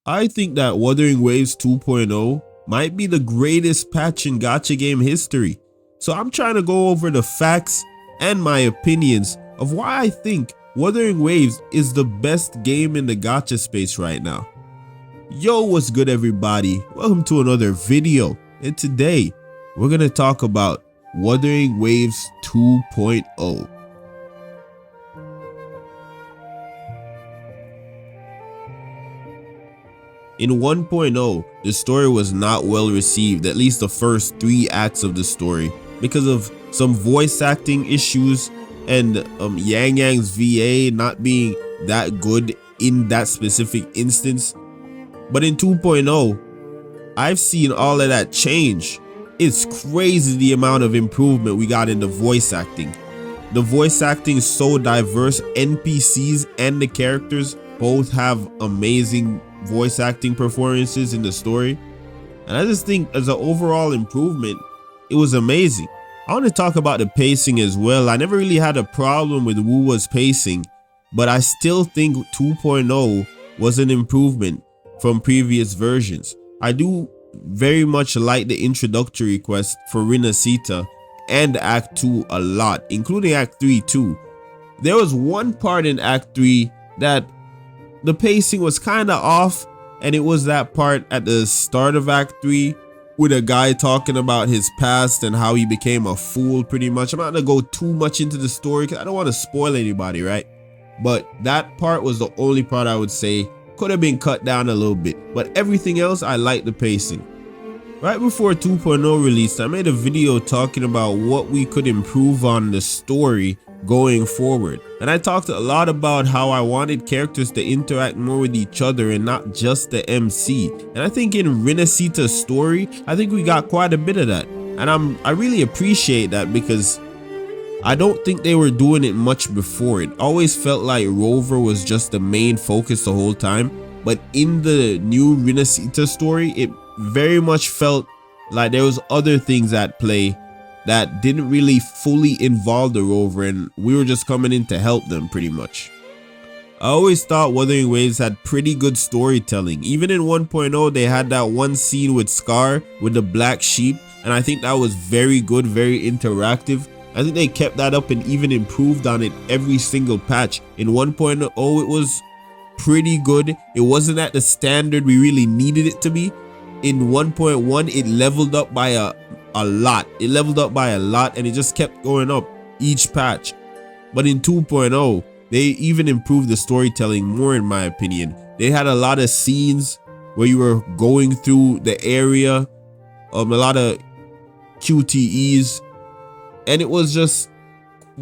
I think that Wuthering Waves 2.0 might be the greatest patch in gacha game history. So I'm trying to go over the facts and my opinions of why I think Wuthering Waves is the best game in the gacha space right now. Yo, what's good everybody? Welcome to another video, and today we're going to talk about Wuthering Waves 2.0. In 1.0, the story was not well received, at least the first 3 acts of the story, because of some voice acting issues and Yang Yang's VA not being that good in that specific instance. But in 2.0, I've seen all of that change. It's crazy the amount of improvement we got in the voice acting. The voice acting is so diverse. NPCs and the characters both have amazing voice acting performances in the story, and I just think as an overall improvement, it was amazing. I want to talk about the pacing as well. I never really had a problem with Wu's pacing, but I still think 2.0 was an improvement from previous versions. I do very much like the introductory quest for Rinasita and Act 2 a lot, including Act 3 too. There was one part in Act 3 that the pacing was kind of off, and it was that part at the start of Act 3 with a guy talking about his past and how he became a fool pretty much. I'm not gonna go too much into the story because I don't want to spoil anybody, right? But that part was the only part I would say could have been cut down a little bit, but everything else I like the pacing. Right before 2.0 released, I made a video talking about what we could improve on the story going forward, and I talked a lot about how I wanted characters to interact more with each other and not just the MC. And I think in Rinasita's story, I think we got quite a bit of that, and I really appreciate that because I don't think they were doing it much before. It always felt like Rover was just the main focus the whole time, but in the new Rinasita story, it very much felt like there was other things at play that didn't really fully involve the Rover, and we were just coming in to help them pretty much. I always thought Wuthering Waves had pretty good storytelling. Even in 1.0, they had that one scene with Scar with the black sheep, and I think that was very good, very interactive. I think they kept that up and even improved on it every single patch. In 1.0, it was pretty good. It wasn't at the standard we really needed it to be. In 1.1, it leveled up by a lot. It leveled up by a lot, and it just kept going up each patch. But in 2.0, they even improved the storytelling more, in my opinion. They had a lot of scenes where you were going through the area, a lot of QTEs, and it was just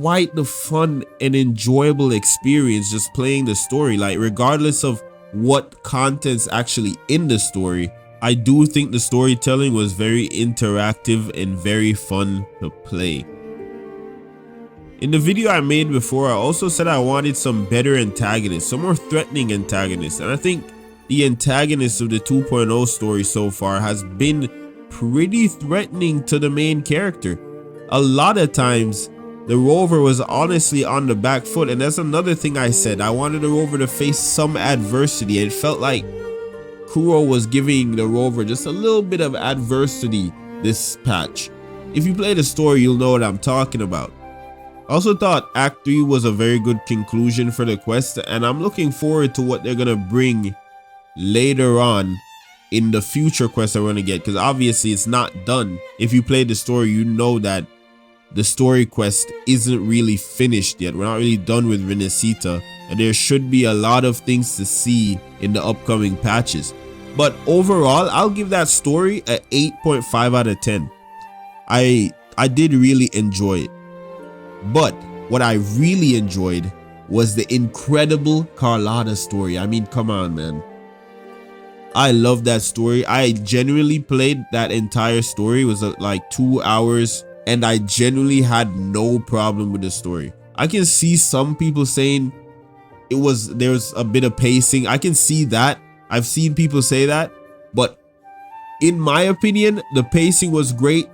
quite the fun and enjoyable experience just playing the story. Like, regardless of what content's actually in the story, I do think the storytelling was very interactive and very fun to play. In the video I made before, I also said I wanted some better antagonists, some more threatening antagonists, and I think the antagonist of the 2.0 story so far has been pretty threatening to the main character. A lot of times, the Rover was honestly on the back foot, and that's another thing I said. I wanted the Rover to face some adversity, and it felt like Kuro was giving the Rover just a little bit of adversity this patch. If you play the story, you'll know what I'm talking about. I also thought Act 3 was a very good conclusion for the quest, and I'm looking forward to what they're gonna bring later on in the future quests I'm gonna get, because obviously it's not done. If you play the story, you know that the story quest isn't really finished yet. We're not really done with Rinasita, and there should be a lot of things to see in the upcoming patches. But overall, I'll give that story a 8.5 out of 10. I did really enjoy it. But what I really enjoyed was the incredible Carlotta story. I mean, come on, man. I love that story. I genuinely played that entire story. It was like 2 hours, and I genuinely had no problem with the story. I can see some people saying there's a bit of pacing. I can see that. I've seen people say that, but in my opinion, the pacing was great.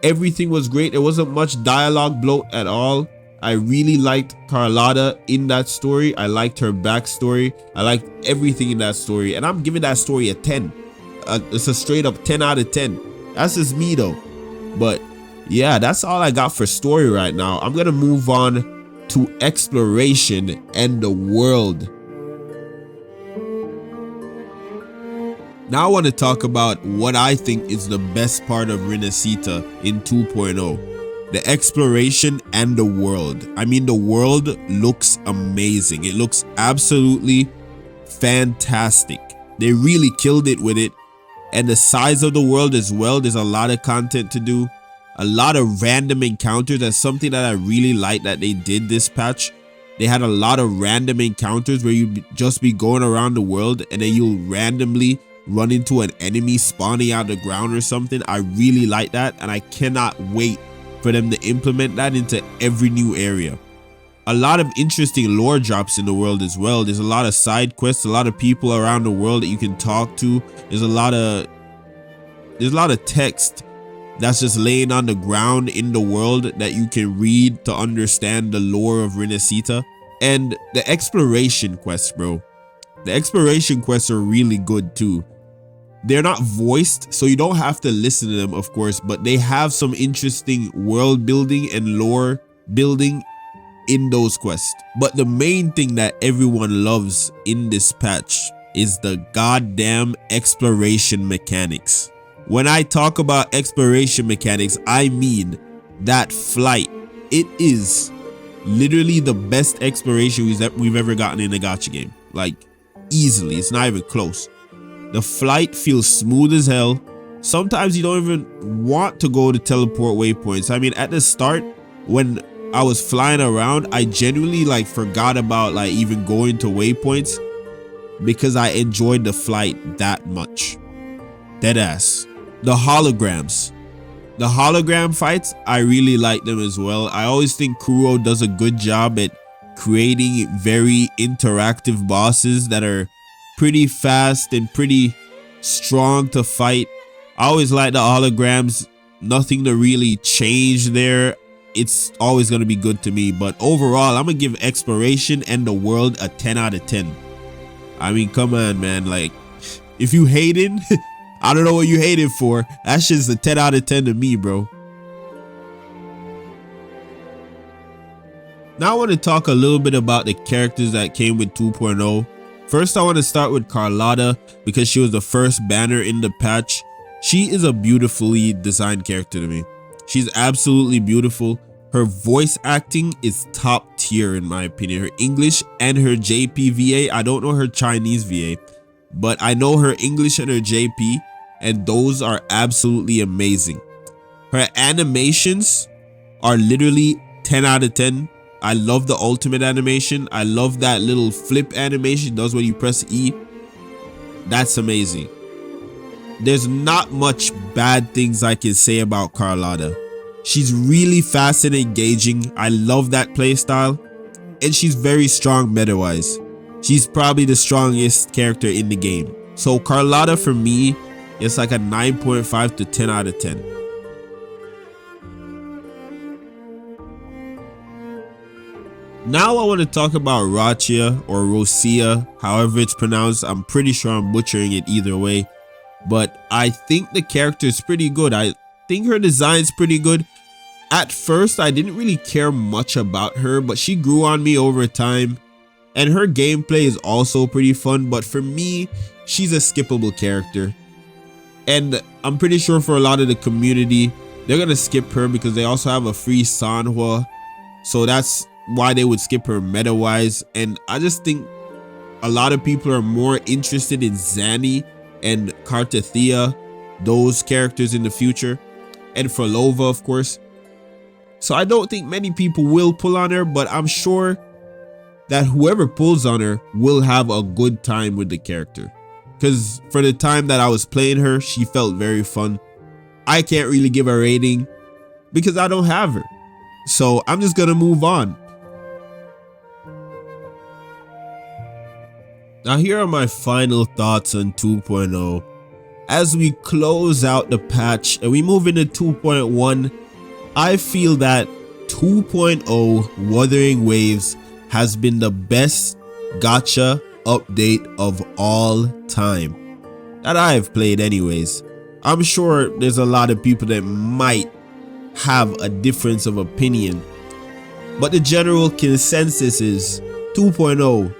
Everything was great. There wasn't much dialogue bloat at all. I really liked Carlotta in that story. I liked her backstory. I liked everything in that story. And I'm giving that story a 10. It's a straight up 10 out of 10. That's just me though. But yeah, that's all I got for story right now. I'm going to move on to exploration and the world. Now I want to talk about what I think is the best part of Renacita in 2.0. The exploration and the world. I mean, the world looks amazing. It looks absolutely fantastic. They really killed it with it. And the size of the world as well. There's a lot of content to do. A lot of random encounters. That's something that I really like that they did this patch. They had a lot of random encounters where you'd just be going around the world and then you'll randomly run into an enemy spawning out of the ground or something. I really like that, and I cannot wait for them to implement that into every new area. A lot of interesting lore drops in the world as well. There's a lot of side quests, a lot of people around the world that you can talk to. There's a lot of text that's just laying on the ground in the world that you can read to understand the lore of Renacita. And the exploration quests, bro. The exploration quests are really good too. They're not voiced, so you don't have to listen to them, of course, but they have some interesting world building and lore building in those quests. But the main thing that everyone loves in this patch is the goddamn exploration mechanics. When I talk about exploration mechanics, I mean that flight. It is literally the best exploration we've ever gotten in a gacha game. Like, easily. It's not even close. The flight feels smooth as hell. Sometimes you don't even want to go to teleport waypoints. I mean, at the start, when I was flying around, I genuinely like forgot about like even going to waypoints because I enjoyed the flight that much. Deadass. The holograms. The hologram fights, I really like them as well. I always think Kuro does a good job at creating very interactive bosses that are pretty fast and pretty strong to fight. I always like the holograms. Nothing to really change there. It's always going to be good to me. But overall, I'm going to give exploration and the world a 10 out of 10. I mean, come on, man. Like, if you hating, I don't know what you hated for. That's just a 10 out of 10 to me, bro. Now I want to talk a little bit about the characters that came with 2.0. First, I want to start with Carlotta because she was the first banner in the patch. She is a beautifully designed character to me. She's absolutely beautiful. Her voice acting is top tier in my opinion. Her English and her JP VA. I don't know her Chinese VA, but I know her English and her JP, and those are absolutely amazing. Her animations are literally 10 out of 10. I love the ultimate animation. I love that little flip animation it does when you press E. That's amazing. There's not much bad things I can say about Carlotta. She's really fast and engaging. I love that playstyle. And she's very strong meta-wise. She's probably the strongest character in the game. So Carlotta for me, it's like a 9.5 to 10 out of 10. Now I want to talk about Rachia or Rosia, however it's pronounced. I'm pretty sure I'm butchering it either way. But I think the character is pretty good. I think her design's pretty good. At first, I didn't really care much about her, but she grew on me over time. And her gameplay is also pretty fun, but for me, she's a skippable character. And I'm pretty sure for a lot of the community, they're going to skip her because they also have a free Sanhua. So that's why they would skip her meta-wise. And I just think a lot of people are more interested in Zanny and Kartathea, those characters in the future. And Frolova, of course. So I don't think many people will pull on her, but I'm sure that whoever pulls on her will have a good time with the character. Because for the time that I was playing her, she felt very fun. I can't really give a rating because I don't have her. So I'm just going to move on. Now here are my final thoughts on 2.0. As we close out the patch and we move into 2.1, I feel that 2.0 Wuthering Waves has been the best gacha update of all time that I've played anyways. I'm sure there's a lot of people that might have a difference of opinion, but the general consensus is 2.0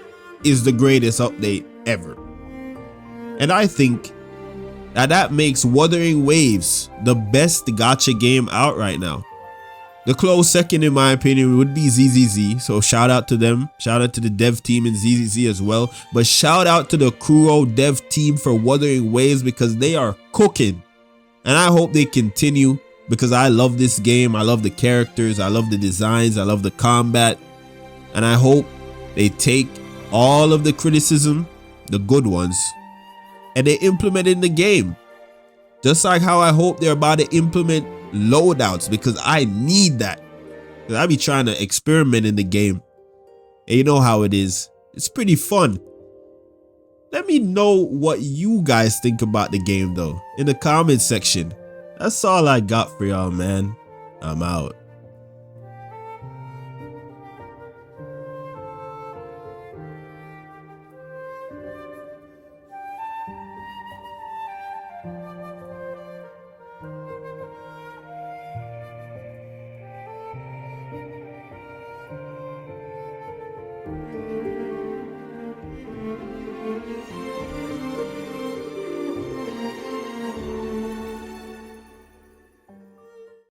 is the greatest update ever. And I think that makes Wuthering Waves the best gacha game out right now. The close second in my opinion would be ZZZ, so shout out to them. Shout out to the dev team in ZZZ as well. But shout out to the Kuro dev team for Wuthering Waves because they are cooking. And I hope they continue because I love this game. I love the characters. I love the designs. I love the combat. And I hope they take all of the criticism, the good ones, and they implement it in the game. Just like how I hope they're about to implement loadouts because I need that. I be trying to experiment in the game. And you know how it is. It's pretty fun. Let me know what you guys think about the game though in the comment section. That's all I got for y'all, man. I'm out.